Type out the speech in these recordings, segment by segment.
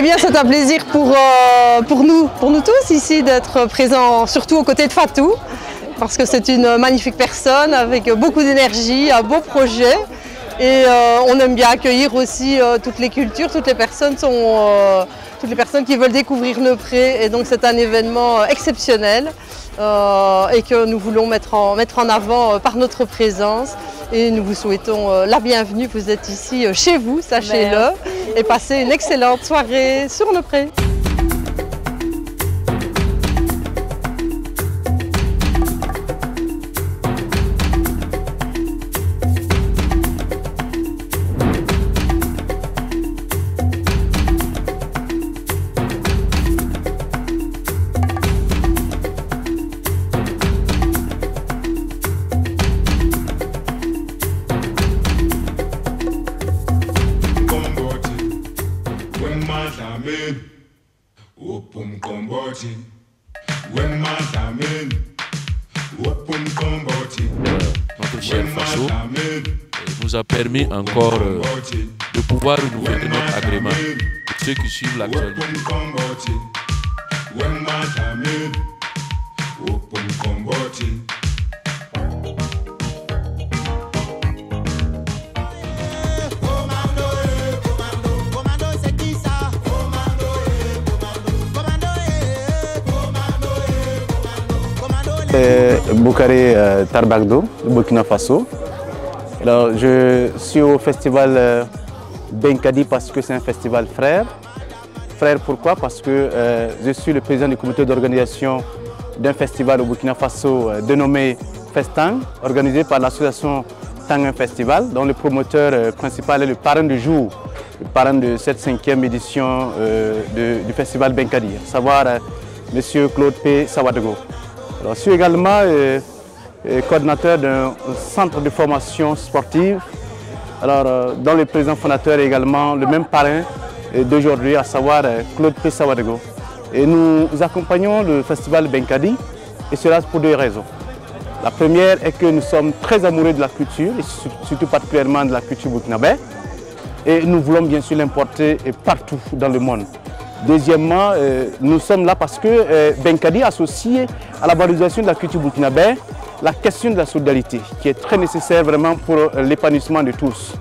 bien, c'est un plaisir pour nous tous ici d'être présents, surtout aux côtés de Fatou, parce que c'est une magnifique personne avec beaucoup d'énergie, un beau projet. Et on aime bien accueillir aussi toutes les cultures, toutes les personnes qui veulent découvrir Neupré. Et donc c'est un événement exceptionnel et que nous voulons mettre en avant par notre présence. Et nous vous souhaitons la bienvenue. Vous êtes ici chez vous, sachez-le, et passez une excellente soirée sur Neupré. Notre cher Faso nous a permis encore de pouvoir renouveler notre agrément. Pour ceux qui suivent l'actualité. Boukaré Tarbagdo, Burkina Faso. Alors, je suis au festival Benkadi parce que c'est un festival frère. Frère pourquoi? Parce que je suis le président du comité d'organisation d'un festival au Burkina Faso dénommé Festang, organisé par l'association Tanguin Festival, dont le promoteur principal est le parrain du jour, le parrain de cette 5e édition du festival Benkadi, à savoir M. Claude P. Sawadego. Alors, je suis également coordinateur d'un centre de formation sportive, dont le président fondateur est également le même parrain d'aujourd'hui, à savoir Claude P. Sawadego. Et nous accompagnons le festival Benkadi, et cela pour deux raisons. La première est que nous sommes très amoureux de la culture, et surtout particulièrement de la culture burkinabé, et nous voulons bien sûr l'importer partout dans le monde. Deuxièmement, nous sommes là parce que Benkadi associe à la valorisation de la culture burkinabé la question de la solidarité, qui est très nécessaire vraiment pour l'épanouissement de tous.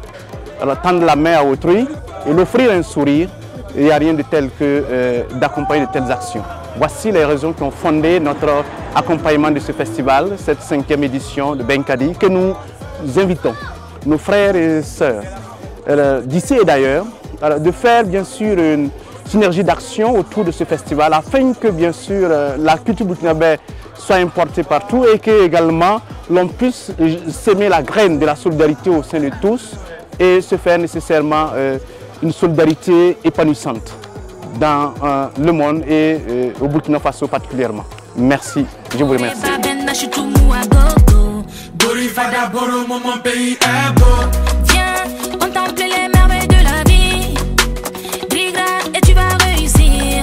Alors, tendre la main à autrui et l'offrir un sourire, il n'y a rien de tel que d'accompagner de telles actions. Voici les raisons qui ont fondé notre accompagnement de ce festival, cette 5e édition de Benkadi, que nous invitons, nos frères et sœurs, d'ici et d'ailleurs, de faire bien sûr une synergie d'action autour de ce festival afin que bien sûr la culture burkinabé soit importée partout et que également l'on puisse s'aimer la graine de la solidarité au sein de tous et se faire nécessairement une solidarité épanouissante dans le monde et au Burkina Faso particulièrement. Merci, je vous remercie. Viens contempler les merveilles de la vie, et tu vas réussir.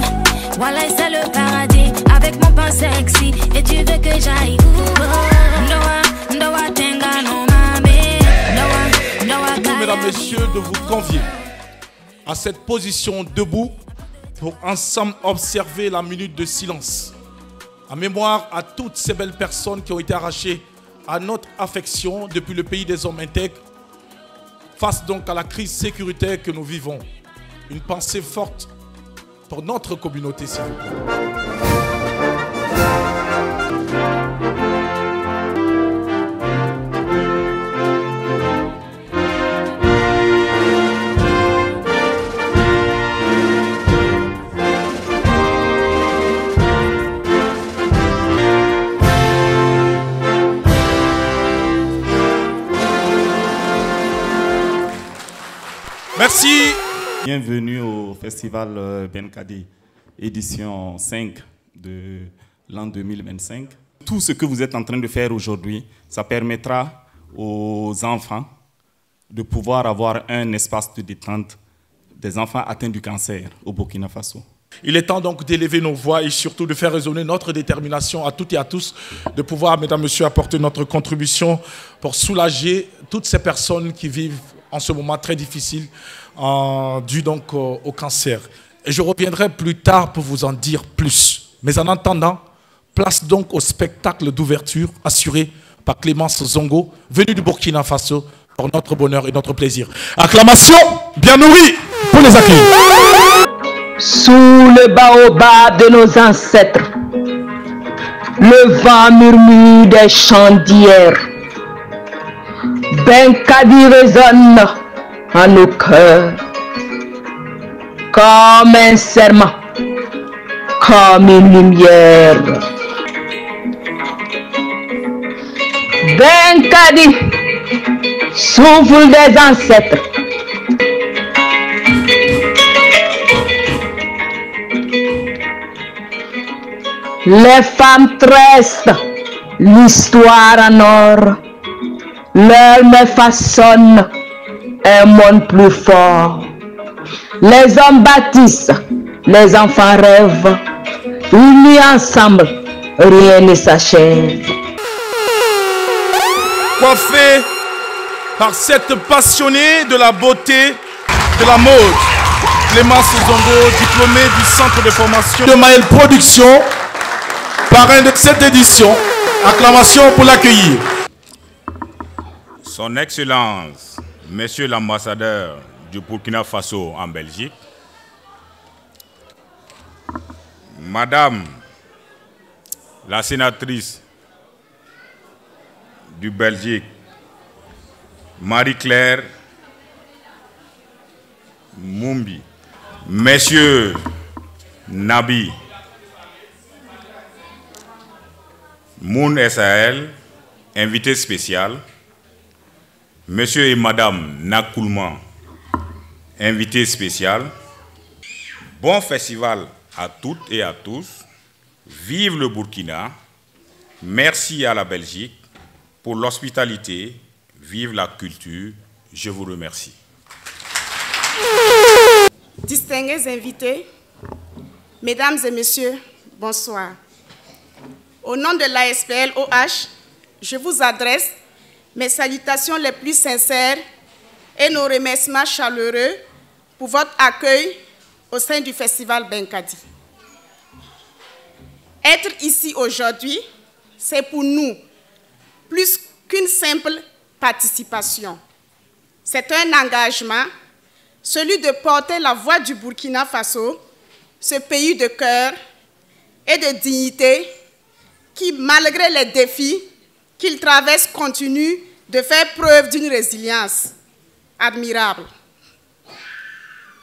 Voilà, c'est le paradis avec mon pain sexy. Et tu veux que j'aille où? Mesdames, Messieurs, de vous convier à cette position debout pour ensemble observer la minute de silence. En mémoire à toutes ces belles personnes qui ont été arrachées à notre affection depuis le pays des hommes intègres, face donc à la crise sécuritaire que nous vivons. Une pensée forte pour notre communauté, s'il vous plaît. Merci. Bienvenue au festival Benkadi, édition 5 de l'an 2025. Tout ce que vous êtes en train de faire aujourd'hui, ça permettra aux enfants de pouvoir avoir un espace de détente des enfants atteints du cancer au Burkina Faso. Il est temps donc d'élever nos voix et surtout de faire résonner notre détermination à toutes et à tous, de pouvoir, mesdames, messieurs, apporter notre contribution pour soulager toutes ces personnes qui vivent en ce moment très difficile dû donc au cancer. Et je reviendrai plus tard pour vous en dire plus. Mais en attendant, place donc au spectacle d'ouverture assuré par Clémence Zongo, venu du Burkina Faso, pour notre bonheur et notre plaisir. Acclamation bien nourrie pour les accueillir. Sous le baobab de nos ancêtres, le vent murmure des chants d'hier. Benkadi résonne en nos cœurs, comme un serment, comme une lumière. Benkadi, souffle des ancêtres. Les femmes tressent l'histoire en or. L'heure me façonne un monde plus fort. Les hommes bâtissent, les enfants rêvent. Unis ensemble, rien ne s'achève. Coiffé par cette passionnée de la beauté, de la mode, Clémence Zongo, diplômée du centre de formation de Maël Production, parrain de cette édition. Acclamation pour l'accueillir. Son Excellence, Monsieur l'ambassadeur du Burkina Faso en Belgique, Madame la sénatrice du Belgique, Marie-Claire Moumbi, Monsieur Nabi Moun Sahel, invité spécial, Monsieur et Madame Nakoulman, invité spécial. Bon festival à toutes et à tous. Vive le Burkina. Merci à la Belgique pour l'hospitalité. Vive la culture. Je vous remercie. Distingués invités, Mesdames et Messieurs, bonsoir. Au nom de l'ASPL OH, je vous adresse mes salutations les plus sincères et nos remerciements chaleureux pour votre accueil au sein du Festival Benkadi. Être ici aujourd'hui, c'est pour nous plus qu'une simple participation. C'est un engagement, celui de porter la voix du Burkina Faso, ce pays de cœur et de dignité qui, malgré les défis qu'il traverse, continue de faire preuve d'une résilience admirable.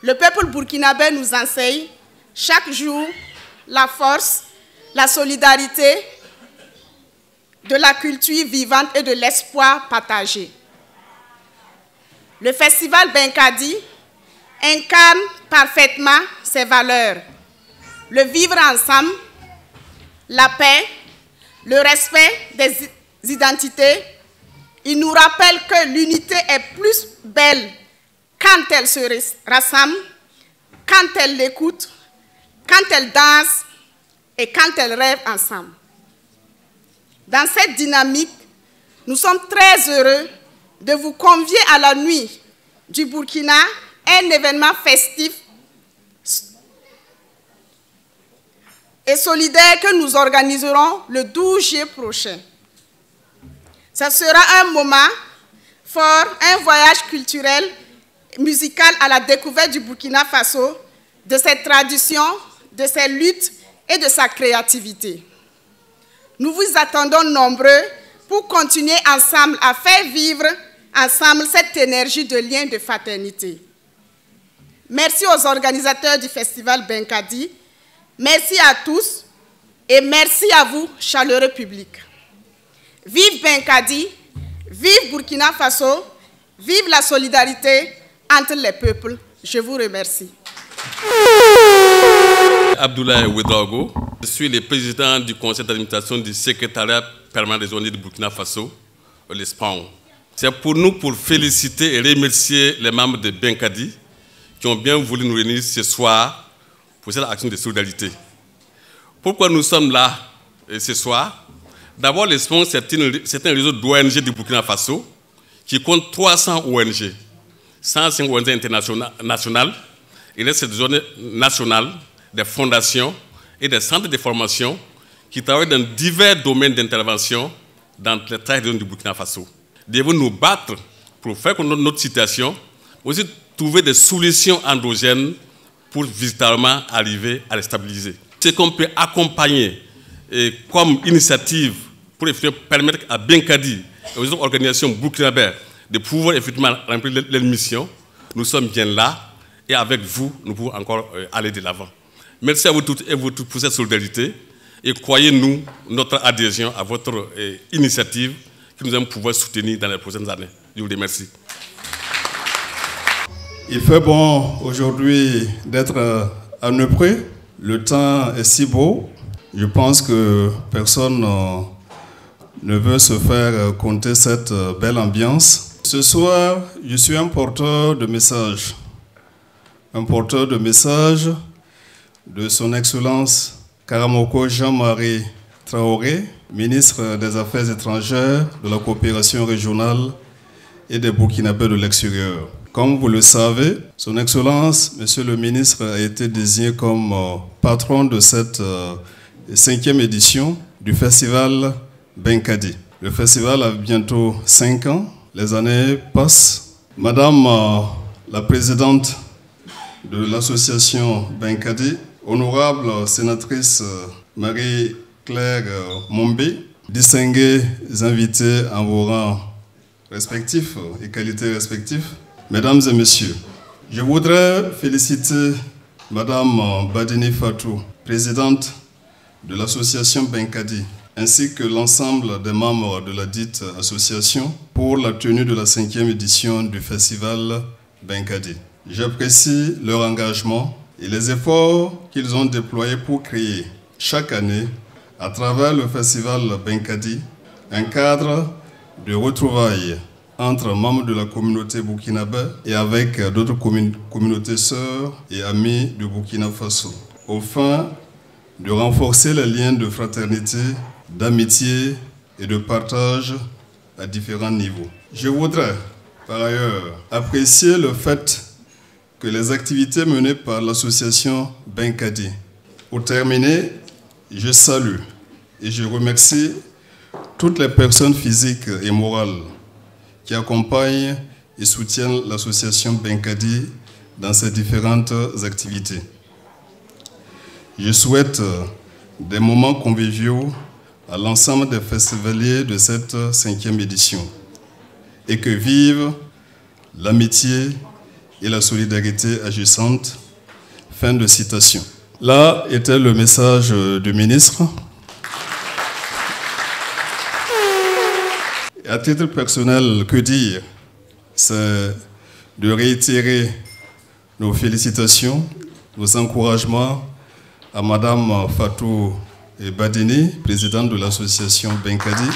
Le peuple burkinabé nous enseigne chaque jour la force, la solidarité, de la culture vivante et de l'espoir partagé. Le Festival Benkadi incarne parfaitement ces valeurs. Le vivre ensemble, la paix, le respect des identités. Il nous rappelle que l'unité est plus belle quand elle se rassemble, quand elle l'écoute, quand elle danse et quand elle rêve ensemble. Dans cette dynamique, nous sommes très heureux de vous convier à la nuit du Burkina, un événement festif et solidaire que nous organiserons le 12 juillet prochain. Ce sera un moment fort, un voyage culturel, musical à la découverte du Burkina Faso, de ses traditions, de ses luttes et de sa créativité. Nous vous attendons nombreux pour continuer ensemble à faire vivre ensemble cette énergie de lien de fraternité. Merci aux organisateurs du Festival Benkadi. Merci à tous et merci à vous, chaleureux public. Vive Benkadi, vive Burkina Faso, vive la solidarité entre les peuples. Je vous remercie. Abdoulaye Ouedraogo, je suis le président du conseil d'administration du secrétariat permanent des ONG du Burkina Faso, l'ESPAN. C'est pour nous pour féliciter et remercier les membres de Benkadi qui ont bien voulu nous réunir ce soir pour cette action de solidarité. Pourquoi nous sommes là ce soir? D'abord, l'ESPAN, c'est un réseau d'ONG du Burkina Faso qui compte 300 ONG, 105 ONG internationales il y a cette zone nationale des fondations et des centres de formation qui travaillent dans divers domaines d'intervention dans les travaux du Burkina Faso. Devons nous battre pour faire que notre situation, aussi trouver des solutions endogènes pour véritablement arriver à les stabiliser. Ce qu'on peut accompagner comme initiative pour permettre à Benkadi et aux autres organisations burkinabères de pouvoir effectivement remplir leur mission, nous sommes bien là et avec vous, nous pouvons encore aller de l'avant. Merci à vous toutes et vous tous pour cette solidarité et croyez-nous notre adhésion à votre initiative que nous allons pouvoir soutenir dans les prochaines années. Je vous remercie. Il fait bon aujourd'hui d'être à Neupré. Le temps est si beau. Je pense que personne ne veut se faire compter cette belle ambiance. Ce soir, je suis un porteur de messages. Un porteur de messages de son Excellence Karamoko Jean-Marie Traoré, ministre des Affaires étrangères, de la coopération régionale et des Burkinabés de l'extérieur. Comme vous le savez, son Excellence, Monsieur le ministre, a été désigné comme patron de cette 5e édition du festival Benkadi. Le festival a bientôt 5 ans. Les années passent. Madame la présidente de l'association Benkadi, honorable sénatrice Marie-Claire Mombé, distingués invités en vos rangs respectifs et qualités respectives, mesdames et messieurs, je voudrais féliciter Madame Badini Fatou, présidente de l'association Benkadi, ainsi que l'ensemble des membres de la dite association pour la tenue de la 5e édition du festival Benkadi. J'apprécie leur engagement et les efforts qu'ils ont déployés pour créer chaque année, à travers le festival Benkadi, un cadre de retrouvailles entre membres de la communauté burkinabé et avec d'autres communautés sœurs et amis du Burkina Faso, au fin de renforcer les liens de fraternité, d'amitié et de partage à différents niveaux. Je voudrais, par ailleurs, apprécier le fait que les activités menées par l'association Benkadi. Pour terminer, je salue et je remercie toutes les personnes physiques et morales qui accompagnent et soutiennent l'association Benkadi dans ses différentes activités. Je souhaite des moments conviviaux à l'ensemble des festivaliers de cette 5e édition et que vive l'amitié et la solidarité agissante. Fin de citation. Là était le message du ministre. Et à titre personnel, que dire? C'est de réitérer nos félicitations, nos encouragements à Madame Fatou Badini, présidente de l'association Benkadi,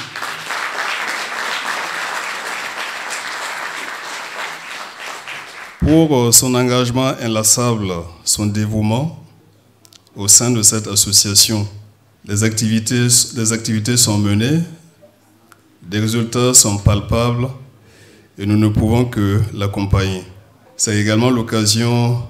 pour son engagement inlassable, son dévouement au sein de cette association. Les activités sont menées, des résultats sont palpables et nous ne pouvons que l'accompagner. C'est également l'occasion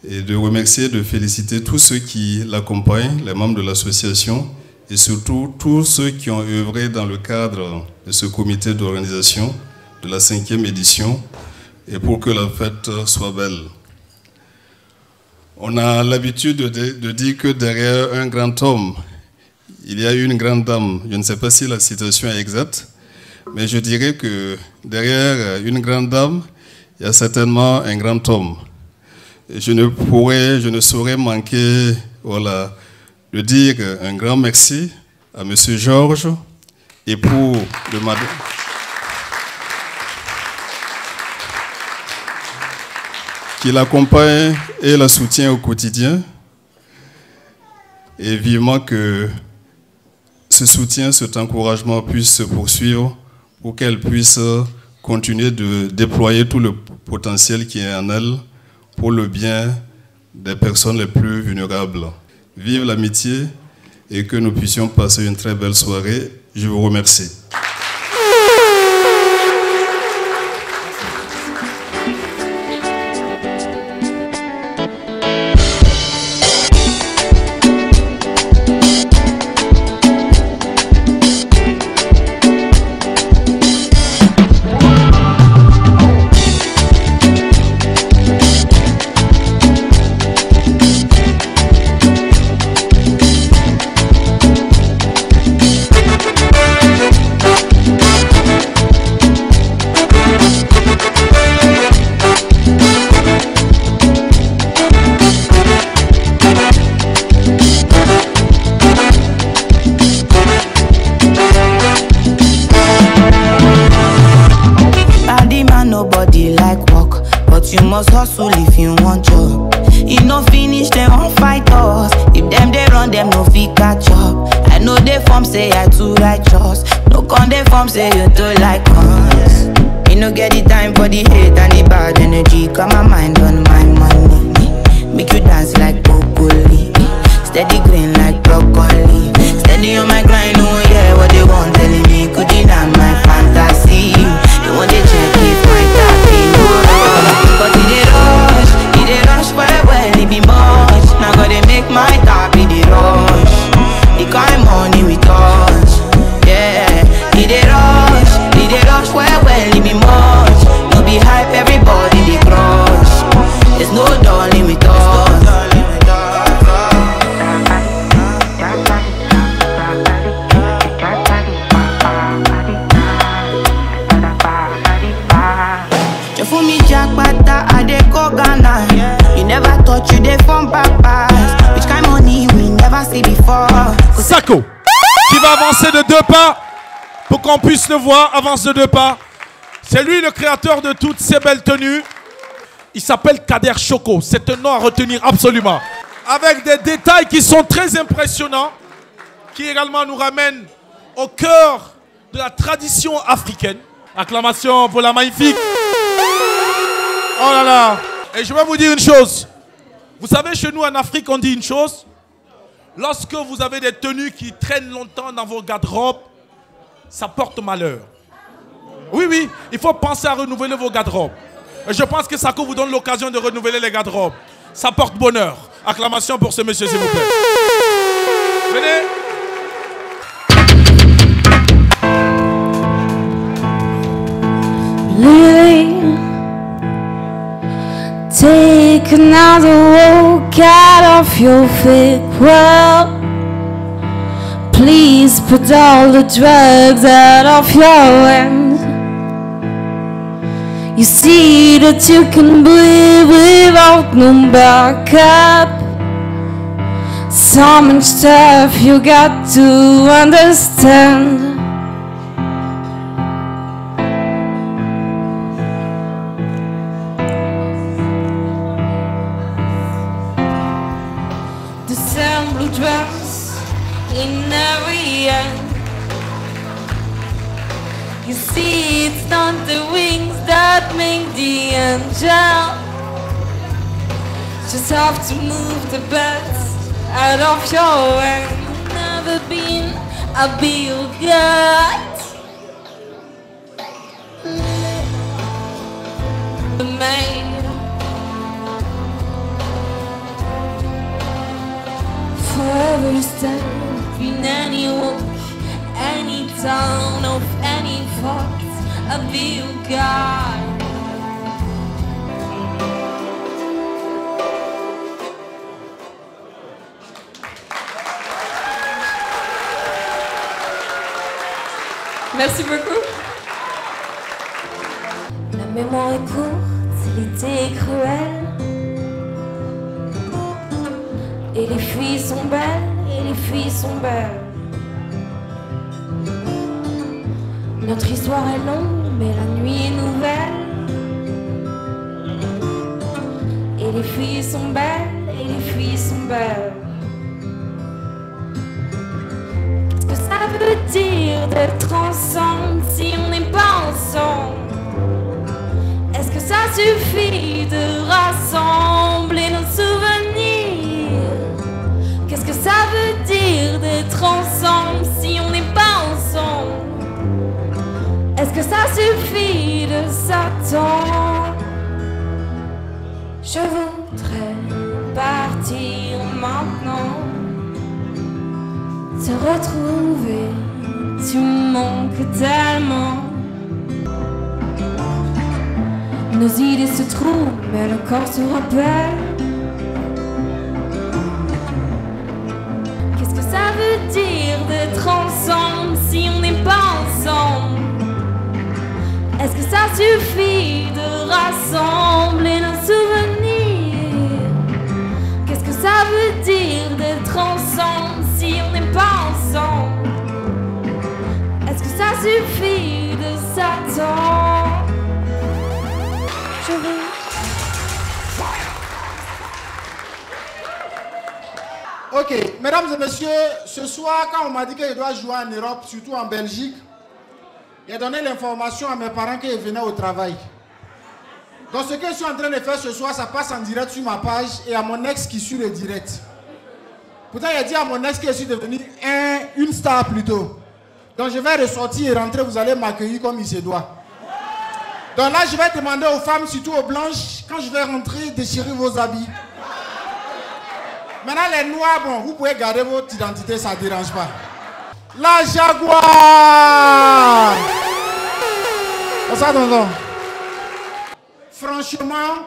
de remercier, de féliciter tous ceux qui l'accompagnent, les membres de l'association et surtout tous ceux qui ont œuvré dans le cadre de ce comité d'organisation de la 5e édition et pour que la fête soit belle. On a l'habitude de dire que derrière un grand homme, il y a une grande dame. Je ne sais pas si la citation est exacte, mais je dirais que derrière une grande dame, il y a certainement un grand homme. Et je ne saurais manquer de dire un grand merci à M. Georges, époux de Madame. Qui l'accompagne et la soutient au quotidien. Et vivement que ce soutien, cet encouragement puisse se poursuivre pour qu'elle puisse continuer de déployer tout le potentiel qui est en elle pour le bien des personnes les plus vulnérables. Vive l'amitié et que nous puissions passer une très belle soirée. Je vous remercie. body like walk, but you must hustle if you want job. You no finish, them won't fight us. If them they run, them no fit catch up. I know they form say I too righteous. No con they form say you too like us. You no get the time for the hate and the bad energy. Got my mind on my money. Make you dance like broccoli. Steady green like broccoli. Steady on my grind, oh yeah, what they want telling me. Could deny my fantasy. They want to check if my tappy. But it rush well, it be much. Now gotta make my tappy the rush. The kind money we touch, yeah. It rush well, it be much. No be hype, everybody the crush. There's no darling with us. You never thought you did from papas. Which kind of money we never see before. Sako, qui va avancer de 2 pas pour qu'on puisse le voir, avance de 2 pas. C'est lui le créateur de toutes ces belles tenues. Il s'appelle Kader Choco. C'est un nom à retenir absolument. Avec des détails qui sont très impressionnants, qui également nous ramènent au cœur de la tradition africaine. Acclamation pour la magnifique. Oh là là. Et je vais vous dire une chose. Vous savez, chez nous en Afrique, on dit une chose. Lorsque vous avez des tenues qui traînent longtemps dans vos garde-robes, ça porte malheur. Oui, oui, il faut penser à renouveler vos garde-robes. Et je pense que Sako vous donne l'occasion de renouveler les garde-robes. Ça porte bonheur. Acclamation pour ce monsieur, s'il vous plaît. Venez. Take another walk out of your fake world. Please put all the drugs out of your hand. You see that you can breathe without no backup. So much stuff you got to understand. In every end, you see it's not the wings that make the angel. Just have to move the best out of your way. Never been, I'll be your guide. Made for every step. In any walk, any town, of any fault, I'll be your guide. Merci beaucoup. La mémoire est courte, l'été est cruel. Et les filles sont belles. Et les filles sont belles. Notre histoire est longue, mais la nuit est nouvelle. Et les filles sont belles, et les filles sont belles. Qu'est-ce que ça veut dire d'être ensemble si on n'est pas ensemble? Est-ce que ça suffit de rassembler nos souvenirs? Qu'est-ce que ça veut dire d'être ensemble si on n'est pas ensemble? Est-ce que ça suffit de s'attendre? Je voudrais partir maintenant, te retrouver, tu me manques tellement. Nos idées se trouvent, mais le corps se rappelle. Ça veut dire d'être ensemble si on n'est pas ensemble? Est-ce que ça suffit de rassembler nos souvenirs? Qu'est-ce que ça veut dire d'être ensemble si on n'est pas ensemble? Est-ce que ça suffit de s'attendre? Je veux. Ok, mesdames et messieurs, ce soir, quand on m'a dit que je dois jouer en Europe, surtout en Belgique, j'ai donné l'information à mes parents qu'ils venaient au travail. Donc ce que je suis en train de faire ce soir, ça passe en direct sur ma page et à mon ex qui suit le direct. Pourtant, il a dit à mon ex que je suis devenu une star plutôt. Donc je vais ressortir et rentrer, vous allez m'accueillir comme il se doit. Donc là, je vais demander aux femmes, surtout aux blanches, quand je vais rentrer, déchirer vos habits. Maintenant, les noirs, bon, vous pouvez garder votre identité, ça ne dérange pas. La Jaguar! Ça, tonton. Franchement,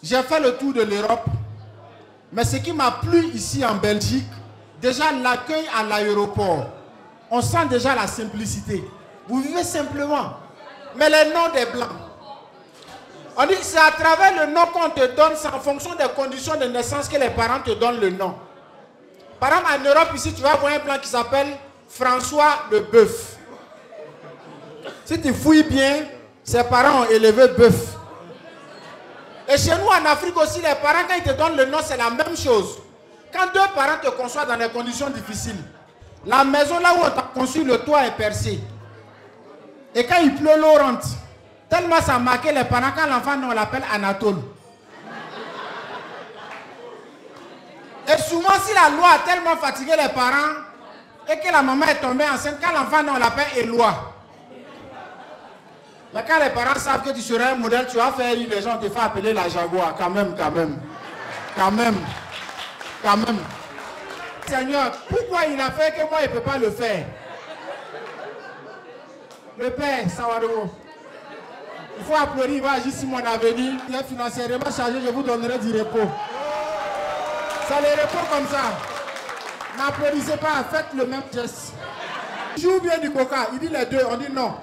j'ai fait le tour de l'Europe. Mais ce qui m'a plu ici en Belgique, déjà l'accueil à l'aéroport. On sent déjà la simplicité. Vous vivez simplement. Mais les noms des Blancs. On dit que c'est à travers le nom qu'on te donne, c'est en fonction des conditions de naissance que les parents te donnent le nom. Par exemple, en Europe, ici, tu vas voir un Blanc qui s'appelle François le Bœuf. Si tu fouilles bien, ses parents ont élevé Bœuf. Et chez nous, en Afrique aussi, les parents, quand ils te donnent le nom, c'est la même chose. Quand deux parents te conçoivent dans des conditions difficiles, la maison là où on t'a conçu, le toit est percé. Et quand il pleut, l'eau rentre. Tellement ça a marqué les parents, quand l'enfant, on l'appelle Anatole. Et souvent, si la loi a tellement fatigué les parents, et que la maman est tombée enceinte, quand l'enfant, on l'appelle Éloi. Mais quand les parents savent que tu seras un modèle, tu vas faire rire les gens, te faire appeler la Jaguar. Quand même. Seigneur, pourquoi il a fait que moi, il ne peut pas le faire? Le Père, Sawadou. Il faut applaudir, il va agir sur mon avenir. Il est financièrement chargé, je vous donnerai du repos. Ça les repos comme ça. N'applaudissez pas, faites le même geste. Il joue bien du coca, il dit les deux, on dit non.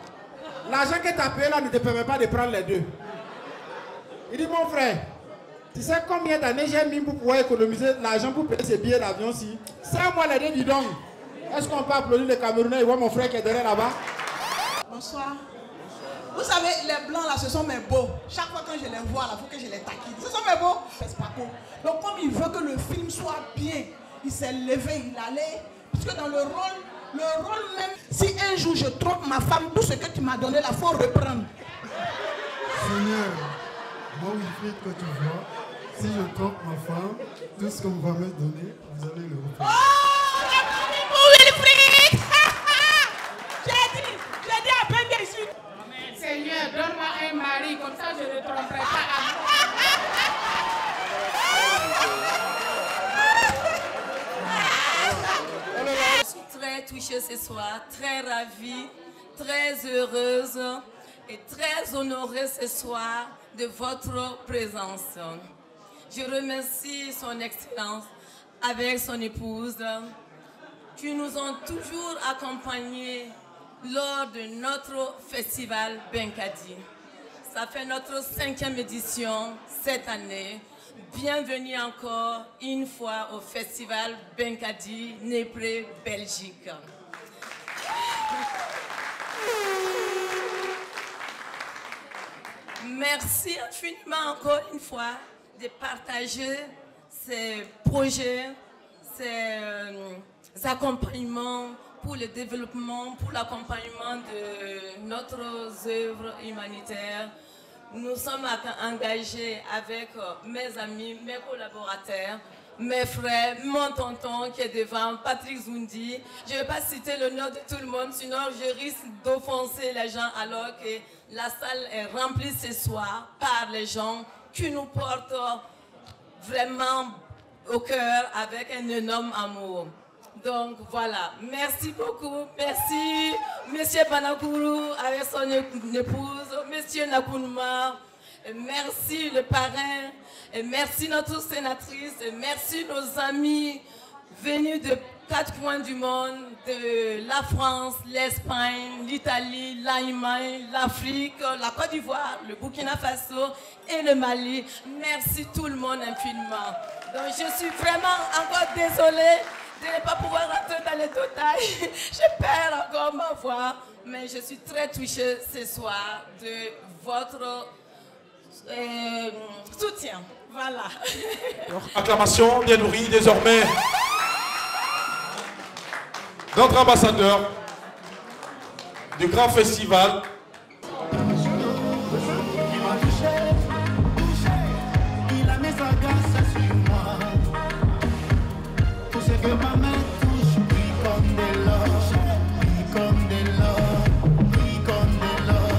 L'argent que tu as payé là ne te permet pas de prendre les deux. Il dit mon frère, tu sais combien d'années j'ai mis pour pouvoir économiser l'argent pour payer ces billets d'avion-ci? 5 mois les deux, dis donc. Est-ce qu'on peut applaudir les Camerounais et voir mon frère qui est derrière là-bas? Bonsoir. Vous savez, les blancs là, ce sont mes beaux. Chaque fois que je les vois là, il faut que je les taquine. Ce sont mes beaux. C'est pas beau. Donc comme il veut que le film soit bien, il s'est levé, il allait. Parce que dans le rôle même, si un jour je trompe ma femme, tout ce que tu m'as donné là, il faut reprendre. Seigneur, moi Wilfried, que tu vois, si je trompe ma femme, tout ce qu'on va me donner, vous allez le reprendre. Oh, Wilfried! J'ai dit à peine bien ici. Seigneur, donne-moi un mari, comme ça je ne tromperai pas à Je suis très touchée ce soir, très ravie, très heureuse et très honorée ce soir de votre présence. Je remercie son Excellence avec son épouse qui nous ont toujours accompagnés lors de notre festival Benkadi. Ça fait notre 5e édition cette année. Bienvenue encore une fois au festival Benkadi, Népré, Belgique. Merci infiniment encore une fois de partager ces projets, ces accompagnements pour le développement, pour l'accompagnement de notre œuvre humanitaire. Nous sommes engagés avec mes amis, mes collaborateurs, mes frères, mon tonton qui est devant, Patrick Zoundi. Je ne vais pas citer le nom de tout le monde, sinon je risque d'offenser les gens alors que la salle est remplie ce soir par les gens qui nous portent vraiment au cœur avec un énorme amour. Donc voilà, merci beaucoup, merci Monsieur Panakourou avec son épouse, Monsieur Nakounma, merci le parrain, et merci notre sénatrice, et merci nos amis venus de 4 coins du monde, de la France, l'Espagne, l'Italie, l'Allemagne, l'Afrique, la Côte d'Ivoire, le Burkina Faso et le Mali. Merci tout le monde infiniment. Donc je suis vraiment encore désolée de ne pas pouvoir rentrer dans les détails. Je perds encore ma voix, mais je suis très touchée ce soir de votre tient. Voilà. Acclamation bien nourrie désormais. Notre ambassadeur du grand festival. Il a mis sa grâce sur moi. Tout ce que ma main touche, brille comme de l'or, brille comme de l'or, brille comme de l'or.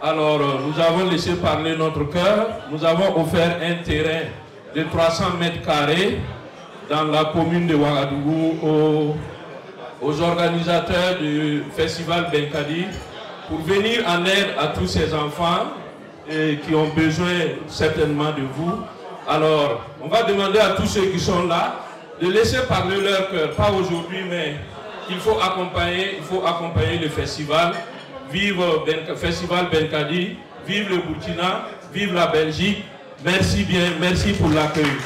Alors, nous avons laissé parler notre cœur. Nous avons offert un terrain de 300 mètres carrés dans la commune de Ouagadougou aux organisateurs du festival Benkadi pour venir en aide à tous ces enfants qui ont besoin certainement de vous. Alors, on va demander à tous ceux qui sont là de laisser parler leur cœur. Pas aujourd'hui, mais il faut accompagner le festival. Vive le festival Benkadi, vive le Burkina, vive la Belgique. Merci bien, merci pour l'accueil.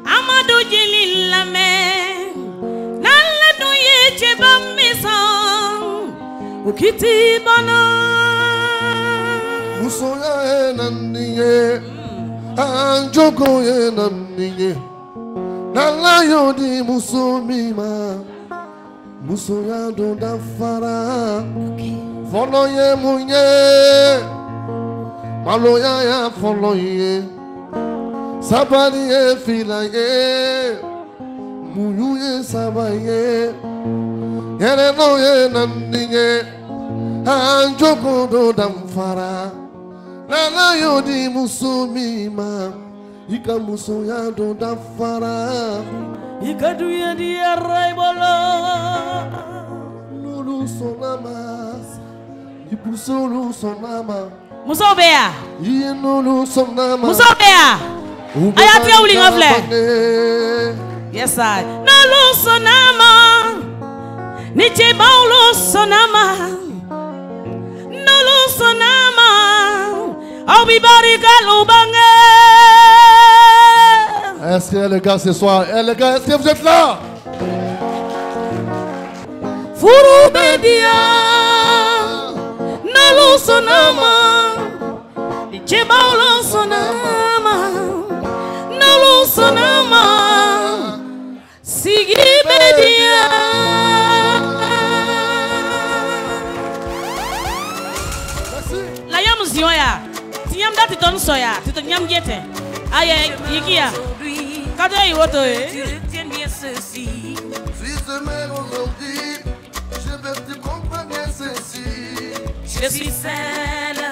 Amadou Djelil Lamé, Nalado Yecheba Maison, Ukiti Bana. Musoya Nandiye, Anjoko Nandiye. Nala yodi musumima, musoya do dafara. Foloye munye, maloya ya foloye. Sabariye filaye, muyuye sabaye. Yerenoye nandiye, anjoko do damfara. Nala yodi musumima. Ika musoya do dafara, ika duya di arraibolo. Lulu sonama, ipusulu sonama. Musobea. Iye lulu sonama. Musobea. Ayatia ulinga vle. Yes I. Lulu sonama, niche baulo sonama. Lulu sonama, au bibari galubange. Est-ce que les gars ce soir, les gars, est-ce que vous êtes là? Furubedia, Nalu Sonama, Chebalo Sonama, Nalu Sonama, Sigibedia. La yam zioya, tiam dati ton soya, titonyam gete. Aïe, Yikia. Quand tu retiens bien ceci. Si je mets aujourd'hui, je veux que tu comprennes bien ceci. Je suis celle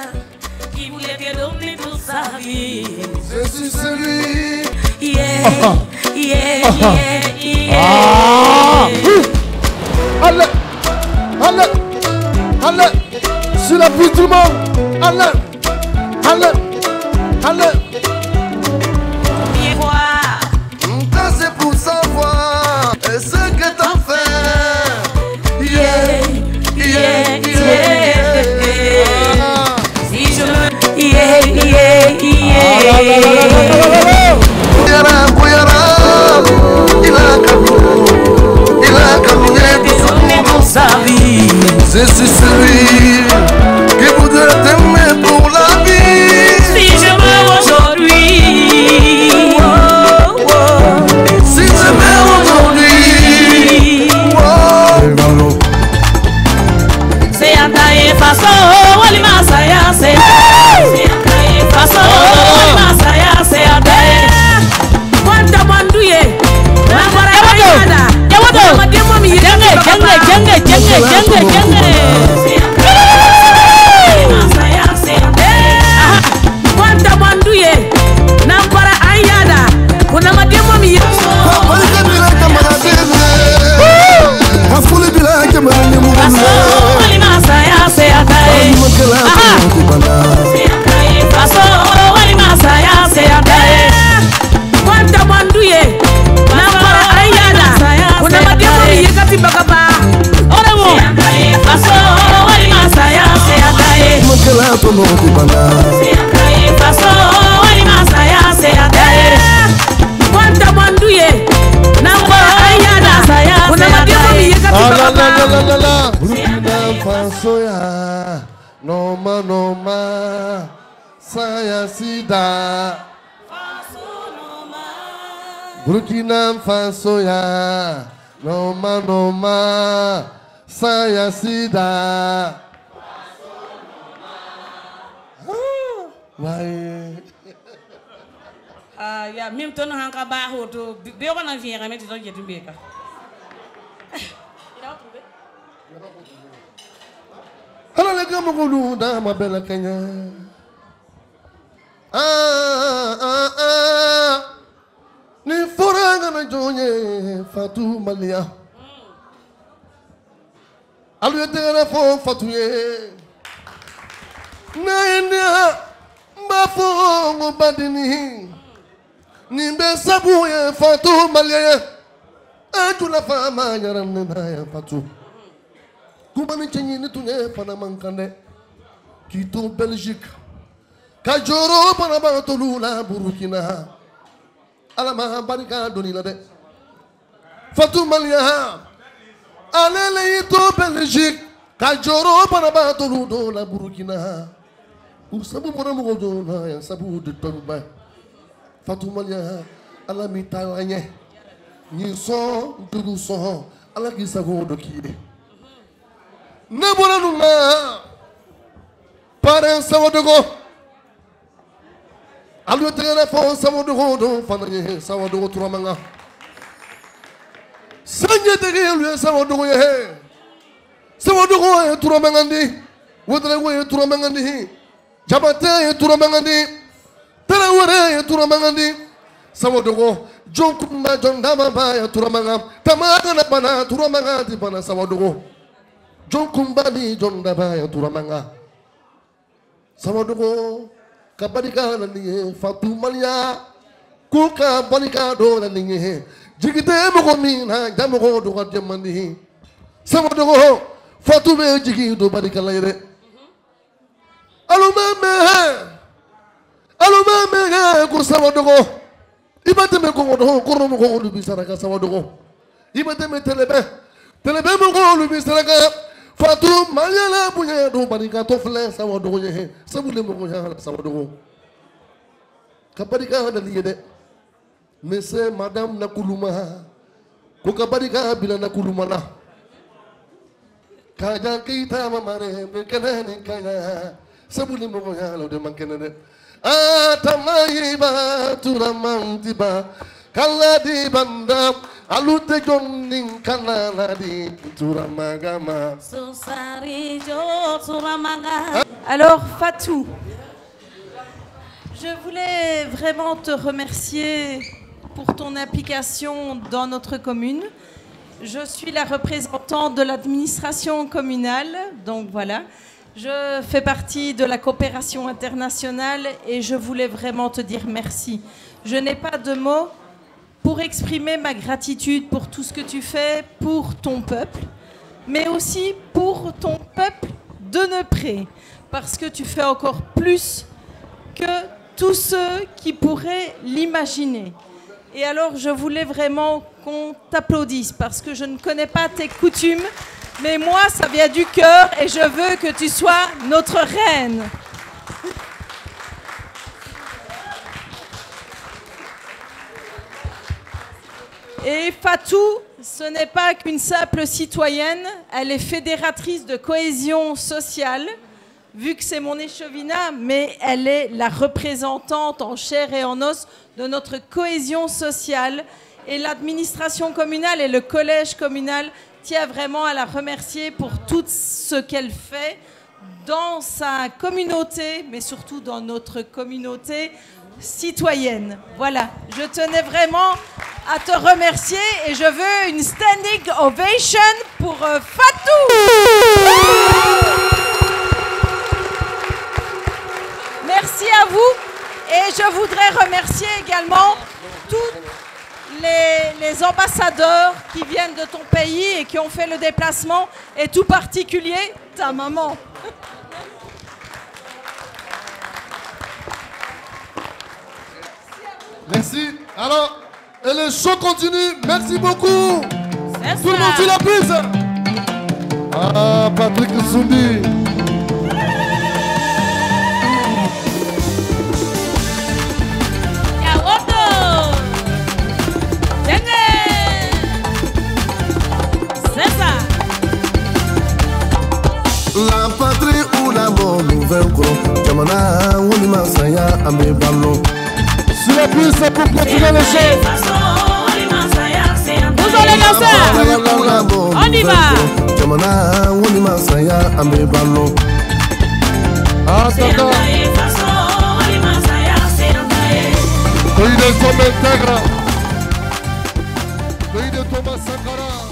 qui voulait te donner toute sa vie. Je suis celui. Yeah, yeah, yeah. Allez, allez, allez. Sur la vie tout le monde. Allez, allez, allez. C'est pour savoir ce que t'as fait. Yeah, yeah, yeah. Si je me. Yeah, yeah, yeah. Il a sa vie. Je suis celui qui voudrait t'aimer pour la vie. Si je meurs aujourd'hui. C'est un taille façon, Wali Masaya, c'est un taille façon, Wali Masaya, c'est un taille. Quanta mandouye, Yawato, tono tibana. Quanta banduye, namba ayana saya. Burkina Faso ya, noma noma, saya sida. Burkina Faso ya, noma noma, saya sida. Ya mim ton hanka ba hoto be ko na viera mais tu dois jeter beka. Alors les gars m'ont dans ma belle Kenya. Ni foranga na jonye Fatou Malia. Alu etera fo Fatou ye. Na ina mbafo ngobadini. Nimbe sabu ye Fatou Malia. Ajula fama yaram na ya Fatou. Kumani chenyi ni tunye pana mankande. Kito Belgique. Kajoro pana batolula Burkina. Alama barika doni la de. Fatou Malia. Alele ito Belgique. Kajoro pana batolu la Burkina. Usabu pana mugodo na ya sabu de toba. Fatou Malia alami tawanye. Ni so dugu so ala kisago do kide. Nebona numa Paren sawadogo Alu tere fo sawadogo do fananye sawadogo turamanga Sanye tere lu sawadogo ye Sawadogo ye turamangandi Wodre ye turamangandi Jabate ye turamangandi Terawere ye turamangandi Sawadogo Jonkumba jondama ba ye turamanga Tamaga na bana turamanga di bana sawadogo Jonkumbani jondaba ya turamanga Sawadogo kabadika na niye Fatou Malia kuka badika do na niye jigite mo mina jamogo do jamani Sawadogo Fatou be jigi do badika layre alumame ko Sawadogo ibate me ko do ko mo ko do bisaraka Sawadogo ibate me telebe mo ko do bisaraka Fatou Malia la bunya do barika to fle Sawadogo ye sabule mo ya Sawadogo kabarika da liye de mese madame nakuluma ko kabarika bila nakuluma na kaja kita mamare me kenene kaya sabule mo ya lo de mankenene atamayi ba turamantiba kaladi banda alute jonning kanala di turamagama. Alors Fatou, je voulais vraiment te remercier pour ton implication dans notre commune. Je suis la représentante de l'administration communale, donc voilà. Je fais partie de la coopération internationale et je voulais vraiment te dire merci. Je n'ai pas de mots pour exprimer ma gratitude pour tout ce que tu fais pour ton peuple, mais aussi pour ton peuple de Neupré, parce que tu fais encore plus que tous ceux qui pourraient l'imaginer. Et alors, je voulais vraiment qu'on t'applaudisse, parce que je ne connais pas tes coutumes, mais moi, ça vient du cœur et je veux que tu sois notre reine. Et Fatou, ce n'est pas qu'une simple citoyenne, elle est fédératrice de cohésion sociale, vu que c'est mon échevinat, mais elle est la représentante en chair et en os de notre cohésion sociale. Et l'administration communale et le collège communal tient vraiment à la remercier pour tout ce qu'elle fait dans sa communauté, mais surtout dans notre communauté citoyenne. Voilà, je tenais vraiment à te remercier et je veux une standing ovation pour Fatou. Merci à vous et je voudrais remercier également tous les ambassadeurs qui viennent de ton pays et qui ont fait le déplacement et tout particulier ta maman. Merci. Alors, et le show continue. Merci beaucoup. Tout le monde sur la piste. Ah, Patrick Zumbi. La patrie ou la mort nous vaincrons. Jamana, Wunima Saya, Amé Ballon. Sur la piste pour continuer le show. Vous allez danser. On y va. Jamana, Wunima Saya, Amé Ballon. Attends. Pays des hommes intègres. Pays de Thomas Sankara.